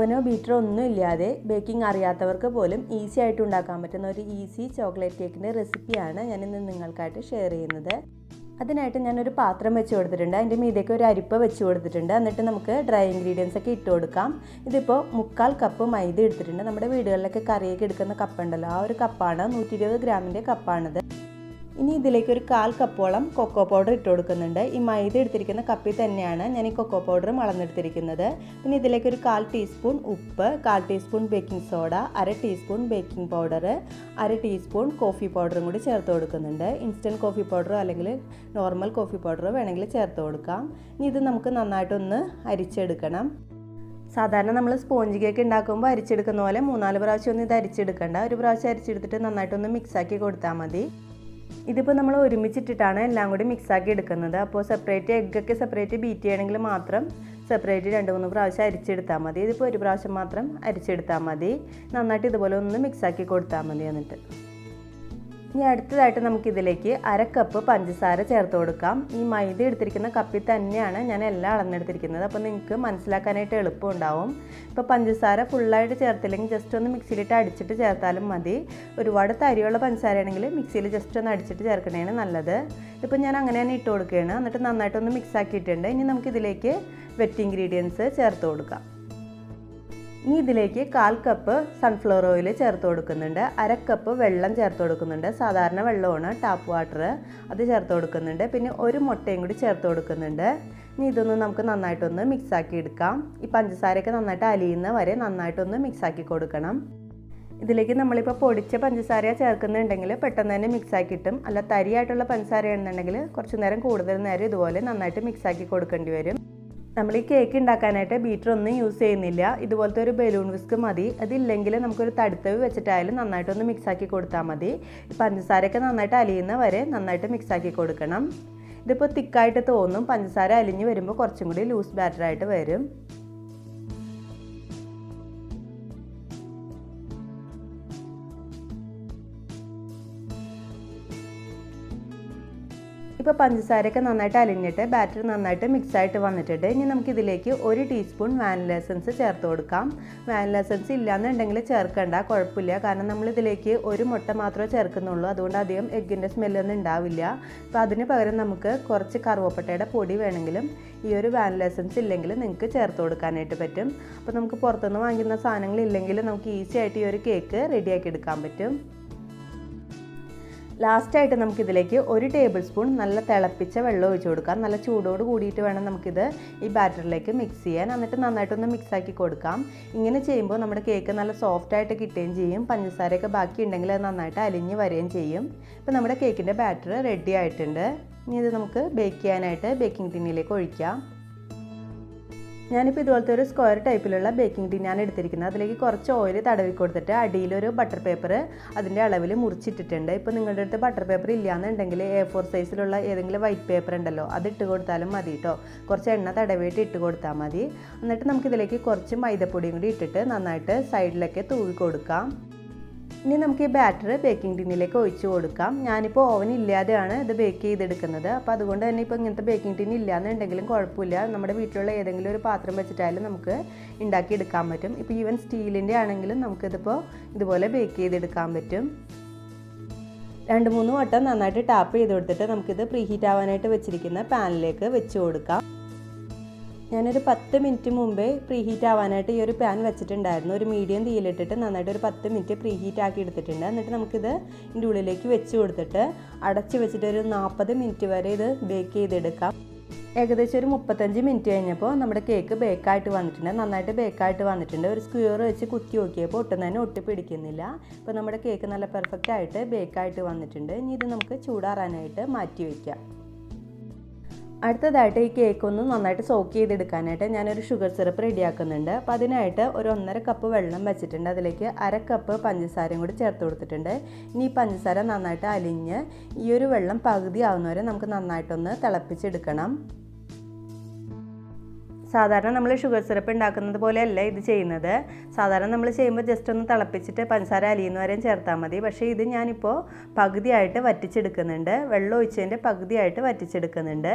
ഓവനോ ബീറ്ററോ ഒന്നും ഇല്ലാതെ ബേക്കിംഗ് അറിയാത്തവർക്ക് പോലും ഈസി ആയിട്ട് ഉണ്ടാക്കാൻ പറ്റുന്ന ഒരു ഈസി ചോക്ലേറ്റ് കേക്കിൻ്റെ റെസിപ്പിയാണ് ഞാനിന്ന് നിങ്ങൾക്കായിട്ട് ഷെയർ ചെയ്യുന്നത്. അതിനായിട്ട് ഞാനൊരു പാത്രം വെച്ച് കൊടുത്തിട്ടുണ്ട്. അതിൻ്റെ മീതേക്ക് ഒരു അരിപ്പ വെച്ച് കൊടുത്തിട്ടുണ്ട്. എന്നിട്ട് നമുക്ക് ഡ്രൈ ഇൻഗ്രീഡിയൻസ് ഒക്കെ ഇട്ട് കൊടുക്കാം. ഇതിപ്പോൾ 3/4 കപ്പ് മൈദ എടുത്തിട്ടുണ്ട്. നമ്മുടെ വീടുകളിലൊക്കെ കറിയൊക്കെ എടുക്കുന്ന കപ്പുണ്ടല്ലോ, ആ ഒരു കപ്പാണ്, 120 ഗ്രാമിൻ്റെ കപ്പാണിത്. ഇനി ഇതിലേക്ക് ഒരു 1/4 കപ്പോളം കൊക്കോ പൗഡർ ഇട്ട് കൊടുക്കുന്നുണ്ട്. ഈ മൈദ എടുത്തിരിക്കുന്ന കപ്പിൽ തന്നെയാണ് ഞാൻ ഈ കൊക്കോ പൗഡർ അളന്നെടുത്തിരിക്കുന്നത്. പിന്നെ ഇതിലേക്ക് ഒരു 1/4 ടീസ്പൂൺ ഉപ്പ്, 1/4 teaspoon baking soda, 1/2 teaspoon baking powder, 1/2 teaspoon coffee പൗഡറും കൂടി ചേർത്ത് കൊടുക്കുന്നുണ്ട്. ഇൻസ്റ്റൻറ്റ് കോഫി പൗഡറോ അല്ലെങ്കിൽ നോർമൽ കോഫി പൗഡറോ വേണമെങ്കിൽ ചേർത്ത് കൊടുക്കാം. ഇനി ഇത് നമുക്ക് നന്നായിട്ടൊന്ന് അരിച്ചെടുക്കണം. സാധാരണ നമ്മൾ സ്പോഞ്ച് കേക്ക് ഉണ്ടാക്കുമ്പോൾ അരിച്ചെടുക്കുന്ന പോലെ 3-4 പ്രാവശ്യം ഒന്നും ഇത് അരിച്ചെടുക്കണ്ട. ഒരു പ്രാവശ്യം അരിച്ചെടുത്തിട്ട് നന്നായിട്ടൊന്ന് മിക്സാക്കി കൊടുത്താൽ മതി. ഇതിപ്പോൾ നമ്മൾ ഒരുമിച്ചിട്ടിട്ടാണ് എല്ലാം കൂടി മിക്സാക്കി എടുക്കുന്നത്. അപ്പോൾ സെപ്പറേറ്റ് എഗ്ഗൊക്കെ സെപ്പറേറ്റ് ബീറ്റ് ചെയ്യണമെങ്കിൽ മാത്രം സെപ്പറേറ്റ് 2-3 പ്രാവശ്യം അരിച്ചെടുത്താൽ മതി. ഇതിപ്പോൾ ഒരു പ്രാവശ്യം മാത്രം അരിച്ചെടുത്താൽ മതി. നന്നായിട്ട് ഇതുപോലെ ഒന്ന് മിക്സാക്കി കൊടുത്താൽ മതി. എന്നിട്ട് ഇനി അടുത്തതായിട്ട് നമുക്കിതിലേക്ക് 1/2 കപ്പ് പഞ്ചസാര ചേർത്ത് കൊടുക്കാം. ഈ മൈദ എടുത്തിരിക്കുന്ന കപ്പിൽ തന്നെയാണ് ഞാൻ എല്ലാം അളന്നെടുത്തിരിക്കുന്നത്. അപ്പോൾ നിങ്ങൾക്ക് മനസ്സിലാക്കാനായിട്ട് എളുപ്പമുണ്ടാവും. ഇപ്പോൾ പഞ്ചസാര ഫുള്ളായിട്ട് ചേർത്തില്ലെങ്കിൽ ജസ്റ്റ് ഒന്ന് മിക്സിയിലിട്ട് അടിച്ചിട്ട് ചേർത്താലും മതി. ഒരുപാട് തരിയുള്ള പഞ്ചസാരയാണെങ്കിൽ മിക്സിയിൽ ജസ്റ്റ് ഒന്ന് അടിച്ചിട്ട് ചേർക്കണതാണ് നല്ലത്. ഇപ്പോൾ ഞാൻ അങ്ങനെ തന്നെ ഇട്ട് കൊടുക്കുകയാണ്. എന്നിട്ട് നന്നായിട്ടൊന്ന് മിക്സ് ആക്കിയിട്ടുണ്ട്. ഇനി നമുക്കിതിലേക്ക് വെറ്റ് ഇൻഗ്രീഡിയൻസ് ചേർത്ത് കൊടുക്കാം. ഇനി ഇതിലേക്ക് 1/4 കപ്പ് സൺഫ്ലവർ ഓയിൽ ചേർത്ത് കൊടുക്കുന്നുണ്ട്. 1/2 കപ്പ് വെള്ളം ചേർത്ത് കൊടുക്കുന്നുണ്ട്. സാധാരണ വെള്ളമാണ്, ടാപ്പ് വാട്ടർ, അത് ചേർത്ത് കൊടുക്കുന്നുണ്ട്. പിന്നെ ഒരു മുട്ടയും കൂടി ചേർത്ത് കൊടുക്കുന്നുണ്ട്. ഇനി ഇതൊന്ന് നമുക്ക് നന്നായിട്ടൊന്ന് മിക്സാക്കി എടുക്കാം. ഈ പഞ്ചസാരയൊക്കെ നന്നായിട്ട് അലിയുന്ന വരെ നന്നായിട്ടൊന്ന് മിക്സാക്കി കൊടുക്കണം. ഇതിലേക്ക് നമ്മളിപ്പോൾ പൊടിച്ച പഞ്ചസാര ചേർക്കുന്നുണ്ടെങ്കിൽ പെട്ടെന്ന് തന്നെ മിക്സാക്കി കിട്ടും. അല്ല തരിയായിട്ടുള്ള പഞ്ചസാരയാണെന്നുണ്ടെങ്കിൽ കുറച്ച് നേരം കൂടുതൽ നേരം ഇതുപോലെ നന്നായിട്ട് മിക്സാക്കി കൊടുക്കേണ്ടി വരും. നമ്മൾ ഈ കേക്ക് ഉണ്ടാക്കാനായിട്ട് ബീറ്റർ ഒന്നും യൂസ് ചെയ്യുന്നില്ല. ഇതുപോലത്തെ ഒരു ബലൂൺ വിസ്ക് മതി. അതില്ലെങ്കിൽ നമുക്കൊരു തടുത്തവി വെച്ചിട്ടായാലും നന്നായിട്ടൊന്ന് മിക്സാക്കി കൊടുത്താൽ മതി. ഈ പഞ്ചസാരയൊക്കെ നന്നായിട്ട് അലിയുന്ന വരെ നന്നായിട്ട് മിക്സാക്കി കൊടുക്കണം. ഇതിപ്പോൾ തിക്കായിട്ട് തോന്നും. പഞ്ചസാര അലിഞ്ഞ് വരുമ്പോൾ കുറച്ചും കൂടി ലൂസ് ബാറ്ററായിട്ട് വരും. ഇപ്പോൾ പഞ്ചസാരയൊക്കെ നന്നായിട്ട് അലിഞ്ഞിട്ട് ബാറ്റർ നന്നായിട്ട് മിക്സായിട്ട് വന്നിട്ടുണ്ട്. ഇനി നമുക്കിതിലേക്ക് 1 ടീസ്പൂൺ വാനില എസൻസ് ചേർത്ത് കൊടുക്കാം. വാനില എസൻസ് ഇല്ലയെന്നുണ്ടെങ്കിൽ ചേർക്കണ്ട, കുഴപ്പമില്ല. കാരണം നമ്മളിതിലേക്ക് ഒരു മുട്ട മാത്രമേ ചേർക്കുന്നുള്ളൂ. അതുകൊണ്ട് അധികം എഗ്ഗിൻ്റെ സ്മെല്ലൊന്നും ഉണ്ടാവില്ല. അപ്പോൾ അതിന് പകരം നമുക്ക് കുറച്ച് കറുവപ്പട്ടയുടെ പൊടി വേണമെങ്കിലും ഈ ഒരു വാനില എസൻസ് ഇല്ലെങ്കിൽ നിങ്ങൾക്ക് ചേർത്ത് കൊടുക്കാനായിട്ട് പറ്റും. അപ്പോൾ നമുക്ക് പുറത്തുനിന്ന് വാങ്ങിക്കുന്ന സാധനങ്ങളില്ലെങ്കിൽ നമുക്ക് ഈസി ആയിട്ട് ഈ ഒരു കേക്ക് റെഡിയാക്കി എടുക്കാൻ പറ്റും. ലാസ്റ്റായിട്ട് നമുക്കിതിലേക്ക് 1 ടേബിൾ സ്പൂൺ നല്ല തിളപ്പിച്ച വെള്ളം ഒഴിച്ച് കൊടുക്കാം. നല്ല ചൂടോട് കൂടിയിട്ട് വേണം നമുക്കിത് ഈ ബാറ്ററിലേക്ക് മിക്സ് ചെയ്യാൻ. എന്നിട്ട് നന്നായിട്ടൊന്ന് മിക്സാക്കി കൊടുക്കാം. ഇങ്ങനെ ചെയ്യുമ്പോൾ നമ്മുടെ കേക്ക് നല്ല സോഫ്റ്റായിട്ട് കിട്ടുകയും ചെയ്യും. പഞ്ചസാരയൊക്കെ ബാക്കി ഉണ്ടെങ്കിൽ അത് നന്നായിട്ട് അലിഞ്ഞ് വരികയും ചെയ്യും. ഇപ്പോൾ നമ്മുടെ കേക്കിൻ്റെ ബാറ്റർ റെഡി ആയിട്ടുണ്ട്. ഇനി ഇത് നമുക്ക് ബേക്ക് ചെയ്യാനായിട്ട് ബേക്കിംഗ് ടിന്നിലേക്ക് ഒഴിക്കാം. ഞാനിപ്പോൾ ഇതുപോലത്തെ ഒരു സ്ക്വയർ ടൈപ്പിലുള്ള ബേക്കിംഗ് ടിന്നാണ് എടുത്തിരിക്കുന്നത്. അതിലേക്ക് കുറച്ച് ഓയിൽ തടവി കൊടുത്തിട്ട് അടിയിലൊരു ബട്ടർ പേപ്പർ അതിൻ്റെ അളവിൽ മുറിച്ചിട്ടിട്ടുണ്ട്. ഇപ്പോൾ നിങ്ങളുടെ അടുത്ത് ബട്ടർ പേപ്പർ ഇല്ലയെന്നുണ്ടെങ്കിൽ A4 സൈസിലുള്ള ഏതെങ്കിലും വൈറ്റ് പേപ്പർ ഉണ്ടല്ലോ, അത് ഇട്ട് കൊടുത്താലും മതി കേട്ടോ. കുറച്ച് എണ്ണ തടവിയിട്ട് ഇട്ട് കൊടുത്താൽ മതി. എന്നിട്ട് നമുക്കിതിലേക്ക് കുറച്ച് മൈദപ്പൊടിയും കൂടി ഇട്ടിട്ട് നന്നായിട്ട് സൈഡിലൊക്കെ തൂവി കൊടുക്കാം. ഇനി നമുക്ക് ഈ ബാറ്റർ ബേക്കിംഗ് ടിന്നിലേക്ക് ഒഴിച്ച് കൊടുക്കാം. ഞാനിപ്പോൾ ഓവൻ ഇല്ലാതെയാണ് ഇത് ബേക്ക് ചെയ്തെടുക്കുന്നത്. അപ്പോൾ അതുകൊണ്ട് തന്നെ ഇപ്പോൾ ഇങ്ങനത്തെ ബേക്കിംഗ് ടിൻ ഇല്ലയെന്നുണ്ടെങ്കിലും കുഴപ്പമില്ല. നമ്മുടെ വീട്ടിലുള്ള ഏതെങ്കിലും ഒരു പാത്രം വെച്ചിട്ടായാലും നമുക്ക് ഉണ്ടാക്കിയെടുക്കാൻ പറ്റും. ഇപ്പോൾ ഈവൻ സ്റ്റീലിൻ്റെ ആണെങ്കിലും നമുക്കിതിപ്പോൾ ഇതുപോലെ ബേക്ക് ചെയ്തെടുക്കാൻ പറ്റും. 2-3 വട്ടം നന്നായിട്ട് ടാപ്പ് ചെയ്ത് കൊടുത്തിട്ട് നമുക്കിത് പ്രീഹീറ്റ് ആവാനായിട്ട് വെച്ചിരിക്കുന്ന പാനിലേക്ക് വെച്ച് കൊടുക്കാം. ഞാനൊരു 10 മിനിറ്റ് മുമ്പേ പ്രീഹീറ്റ് ആവാനായിട്ട് ഈ ഒരു പാൻ വെച്ചിട്ടുണ്ടായിരുന്നു. ഒരു മീഡിയം തീയിലിട്ടിട്ട് നന്നായിട്ട് ഒരു 10 മിനിറ്റ് പ്രീഹീറ്റ് ആക്കി എടുത്തിട്ടുണ്ട്. എന്നിട്ട് നമുക്കിത് ഇതിൻ്റെ ഉള്ളിലേക്ക് വെച്ച് കൊടുത്തിട്ട് അടച്ച് വെച്ചിട്ട് ഒരു 40 മിനിറ്റ് വരെ ഇത് ബേക്ക് ചെയ്തെടുക്കാം. ഏകദേശം ഒരു 35 മിനിറ്റ് കഴിഞ്ഞപ്പോൾ നമ്മുടെ കേക്ക് ബേക്കായിട്ട് വന്നിട്ടുണ്ട്. നന്നായിട്ട് ബേക്കായിട്ട് വന്നിട്ടുണ്ട്. ഒരു സ്ക്വയർ വെച്ച് കുത്തി നോക്കിയപ്പോൾ ഒട്ടും തന്നെ ഒട്ടിപ്പിടിക്കുന്നില്ല. ഇപ്പോൾ നമ്മുടെ കേക്ക് നല്ല പെർഫെക്റ്റ് ആയിട്ട് ബേക്കായിട്ട് വന്നിട്ടുണ്ട്. ഇനി ഇത് നമുക്ക് ചൂടാറാനായിട്ട് മാറ്റി വയ്ക്കാം. അടുത്തതായിട്ട് ഈ കേക്ക് ഒന്ന് നന്നായിട്ട് സോക്ക് ചെയ്തെടുക്കാനായിട്ട് ഞാനൊരു ഷുഗർ സിറപ്പ് റെഡിയാക്കുന്നുണ്ട്. അപ്പോൾ അതിനായിട്ട് ഒരു 1.5 കപ്പ് വെള്ളം വെച്ചിട്ടുണ്ട്. അതിലേക്ക് 1/2 കപ്പ് പഞ്ചസാരയും കൂടി ചേർത്ത് കൊടുത്തിട്ടുണ്ട്. ഇനി ഈ പഞ്ചസാര നന്നായിട്ട് അലിഞ്ഞ് ഈ ഒരു വെള്ളം പകുതി ആവുന്നവരെ നമുക്ക് നന്നായിട്ടൊന്ന് തിളപ്പിച്ചെടുക്കണം. സാധാരണ നമ്മൾ ഷുഗർ സിറപ്പ് ഉണ്ടാക്കുന്നത് പോലെയല്ല ഇത് ചെയ്യുന്നത്. സാധാരണ നമ്മൾ ചെയ്യുമ്പോൾ ജസ്റ്റ് ഒന്ന് തിളപ്പിച്ചിട്ട് പഞ്ചസാര അലിയുന്നവരെയും ചേർത്താൽ മതി. പക്ഷേ ഇത് ഞാനിപ്പോൾ പകുതിയായിട്ട് വറ്റിച്ചെടുക്കുന്നുണ്ട്. വെള്ളം ഒഴിച്ചതിൻ്റെ പകുതിയായിട്ട് വറ്റിച്ചെടുക്കുന്നുണ്ട്.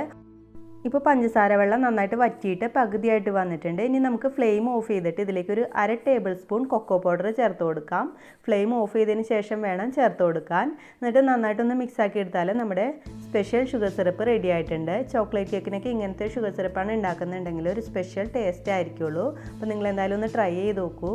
ഇപ്പോൾ പഞ്ചസാര വെള്ളം നന്നായിട്ട് വറ്റിയിട്ട് പകുതിയായിട്ട് വന്നിട്ടുണ്ട്. ഇനി നമുക്ക് ഫ്ലെയിം ഓഫ് ചെയ്തിട്ട് ഇതിലേക്ക് ഒരു 1/2 ടേബിൾ സ്പൂൺ കൊക്കോ പൗഡർ ചേർത്ത് കൊടുക്കാം. ഫ്ലെയിം ഓഫ് ചെയ്തതിന് ശേഷം വേണം ചേർത്ത് കൊടുക്കാൻ. എന്നിട്ട് നന്നായിട്ടൊന്ന് മിക്സാക്കി എടുത്താൽ നമ്മുടെ സ്പെഷ്യൽ ഷുഗർ സിറപ്പ് റെഡി ആയിട്ടുണ്ട്. ചോക്ലേറ്റ് കേക്കിനൊക്കെ ഇങ്ങനത്തെ ഷുഗർ സിറപ്പാണ് ഉണ്ടാക്കുന്നുണ്ടെങ്കിൽ ഒരു സ്പെഷ്യൽ ടേസ്റ്റ് ആയിരിക്കുള്ളൂ. അപ്പോൾ നിങ്ങൾ എന്തായാലും ഒന്ന് ട്രൈ ചെയ്ത് നോക്കൂ.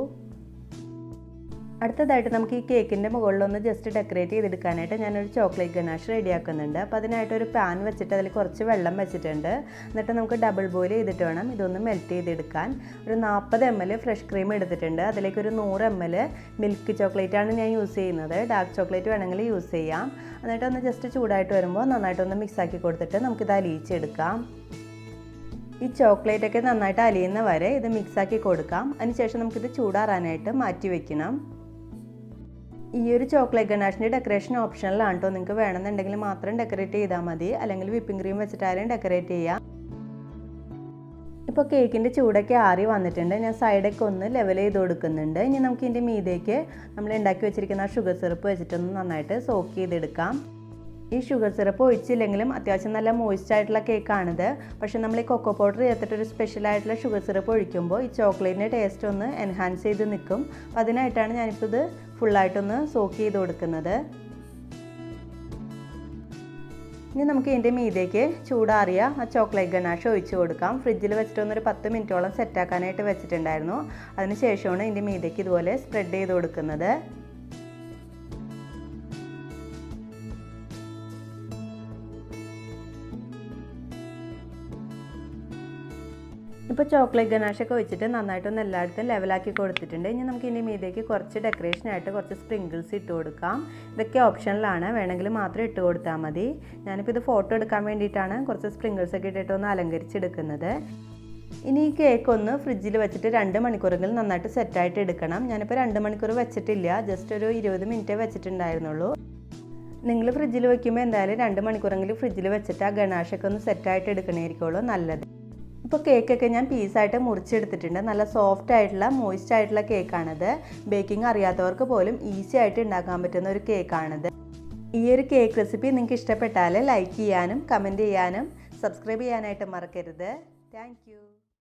അടുത്തതായിട്ട് നമുക്ക് ഈ കേക്കിൻ്റെ മുകളിലൊന്ന് ജസ്റ്റ് ഡെക്കറേറ്റ് ചെയ്തെടുക്കാനായിട്ട് ഞാനൊരു ചോക്ലേറ്റ് ഗനാഷ് റെഡിയാക്കുന്നുണ്ട്. അപ്പോൾ അതിനായിട്ട് ഒരു പാൻ വെച്ചിട്ട് അതിൽ കുറച്ച് വെള്ളം വെച്ചിട്ടുണ്ട്. എന്നിട്ട് നമുക്ക് ഡബിൾ ബോയിൽ ചെയ്തിട്ട് വേണം ഇതൊന്ന് മെൽറ്റ് ചെയ്തെടുക്കാൻ. ഒരു 40 ml ഫ്രഷ് ക്രീം എടുത്തിട്ടുണ്ട്. അതിലേക്ക് ഒരു 100 ml മിൽക്ക് ചോക്ലേറ്റാണ് ഞാൻ യൂസ് ചെയ്യുന്നത്. ഡാർക്ക് ചോക്ലേറ്റ് വേണമെങ്കിൽ യൂസ് ചെയ്യാം. എന്നിട്ട് ഒന്ന് ജസ്റ്റ് ചൂടായിട്ട് വരുമ്പോൾ നന്നായിട്ടൊന്ന് മിക്സാക്കി കൊടുത്തിട്ട് നമുക്കിത് അലിയിച്ചെടുക്കാം. ഈ ചോക്ലേറ്റൊക്കെ നന്നായിട്ട് അലിയുന്ന വരെ ഇത് മിക്സാക്കി കൊടുക്കാം. അതിനുശേഷം നമുക്കിത് ചൂടാറാനായിട്ട് മാറ്റി വയ്ക്കണം. ഈ ഒരു ചോക്ലേറ്റ് ഗനാഷിൻ്റെ ഡെക്കറേഷൻ ഓപ്ഷനിലാണ് കേട്ടോ. നിങ്ങൾക്ക് വേണമെന്നുണ്ടെങ്കിൽ മാത്രം ഡെക്കറേറ്റ് ചെയ്താൽ മതി, അല്ലെങ്കിൽ വിപ്പിംഗ് ക്രീം വെച്ചിട്ടായാലും ഡെക്കറേറ്റ് ചെയ്യാം. ഇപ്പോൾ കേക്കിൻ്റെ ചൂടൊക്കെ ആറി വന്നിട്ടുണ്ട്. ഞാൻ സൈഡൊക്കെ ഒന്ന് ലെവൽ ചെയ്ത് കൊടുക്കുന്നുണ്ട്. ഇനി നമുക്ക് ഇതിൻ്റെ മീതേക്ക് നമ്മൾ ഉണ്ടാക്കി വെച്ചിരിക്കുന്ന ഷുഗർ സിറപ്പ് വെച്ചിട്ടൊന്ന് നന്നായിട്ട് സോക്ക് ചെയ്തെടുക്കാം. ഈ ഷുഗർ സിറപ്പ് ഒഴിച്ചില്ലെങ്കിലും അത്യാവശ്യം നല്ല മോയ്സ്റ്റ് ആയിട്ടുള്ള കേക്കാണിത്. പക്ഷേ നമ്മൾ ഈ കൊക്കോ പൗഡർ ചേർത്തിട്ടൊരു സ്പെഷ്യലായിട്ടുള്ള ഷുഗർ സിറപ്പ് ഒഴിക്കുമ്പോൾ ഈ ചോക്ലേറ്റിൻ്റെ ടേസ്റ്റ് ഒന്ന് എൻഹാൻസ് ചെയ്ത് നിൽക്കും. അപ്പോൾ അതിനായിട്ടാണ് ഞാനിപ്പോൾ ഇത് ഫുള്ളായിട്ടൊന്ന് സോക്ക് ചെയ്ത് കൊടുക്കുന്നത്. ഇനി നമുക്ക് ഇതിൻ്റെ മീതേക്ക് ചൂടാറിയ ആ ചോക്ലേറ്റ് ഗനാഷ് ഒഴിച്ച് കൊടുക്കാം. ഫ്രിഡ്ജിൽ വെച്ചിട്ടൊന്നൊരു 10 മിനിറ്റോളം സെറ്റാക്കാനായിട്ട് വെച്ചിട്ടുണ്ടായിരുന്നു. അതിന് ശേഷമാണ് ഇതിൻ്റെ മീതേക്ക് ഇതുപോലെ സ്പ്രെഡ് ചെയ്ത് കൊടുക്കുന്നത്. ഇപ്പോൾ ചോക്ലേറ്റ് ഗനാഷൊക്കെ വെച്ചിട്ട് നന്നായിട്ടൊന്ന് എല്ലായിടത്തും ലെവലാക്കി കൊടുത്തിട്ടുണ്ട്. ഇനി നമുക്ക് ഇതിൻ്റെ മീതേക്ക് കുറച്ച് ഡെക്കറേഷനായിട്ട് കുറച്ച് സ്പ്രിങ്കിൾസ് ഇട്ട് കൊടുക്കാം. ഇതൊക്കെ ഓപ്ഷനിലാണ്, വേണമെങ്കിൽ മാത്രം ഇട്ട് കൊടുത്താൽ മതി. ഞാനിപ്പോൾ ഇത് ഫോട്ടോ എടുക്കാൻ വേണ്ടിയിട്ടാണ് കുറച്ച് സ്പ്രിങ്കിൾസൊക്കെ ഇട്ടിട്ടൊന്ന് അലങ്കരിച്ചെടുക്കുന്നത്. ഇനി ഈ കേക്ക് ഒന്ന് ഫ്രിഡ്ജിൽ വെച്ചിട്ട് 2 മണിക്കൂറെങ്കിലും നന്നായിട്ട് സെറ്റായിട്ട് എടുക്കണം. ഞാനിപ്പോൾ 2 മണിക്കൂർ വെച്ചിട്ടില്ല, ജസ്റ്റ് ഒരു 20 മിനിറ്റേ വെച്ചിട്ടുണ്ടായിരുന്നുള്ളൂ. നിങ്ങൾ ഫ്രിഡ്ജിൽ വയ്ക്കുമ്പോൾ എന്തായാലും 2 മണിക്കൂറെങ്കിലും ഫ്രിഡ്ജിൽ വെച്ചിട്ട് ആ ഗനാഷൊക്കെ ഒന്ന് സെറ്റായിട്ട് എടുക്കണമായിരിക്കുള്ളൂ നല്ലത്. ഇപ്പോൾ കേക്കൊക്കെ ഞാൻ പീസായിട്ട് മുറിച്ചെടുത്തിട്ടുണ്ട്. നല്ല സോഫ്റ്റ് ആയിട്ടുള്ള മോയ്സ്റ്റ് ആയിട്ടുള്ള കേക്കാണിത്. ബേക്കിംഗ് അറിയാത്തവർക്ക് പോലും ഈസി ആയിട്ട് ഉണ്ടാക്കാൻ പറ്റുന്ന ഒരു കേക്കാണിത്. ഈ ഒരു കേക്ക് റെസിപ്പി നിങ്ങൾക്ക് ഇഷ്ടപ്പെട്ടാൽ ലൈക്ക് ചെയ്യാനും കമൻറ്റ് ചെയ്യാനും സബ്സ്ക്രൈബ് ചെയ്യാനായിട്ട് മറക്കരുത്. താങ്ക്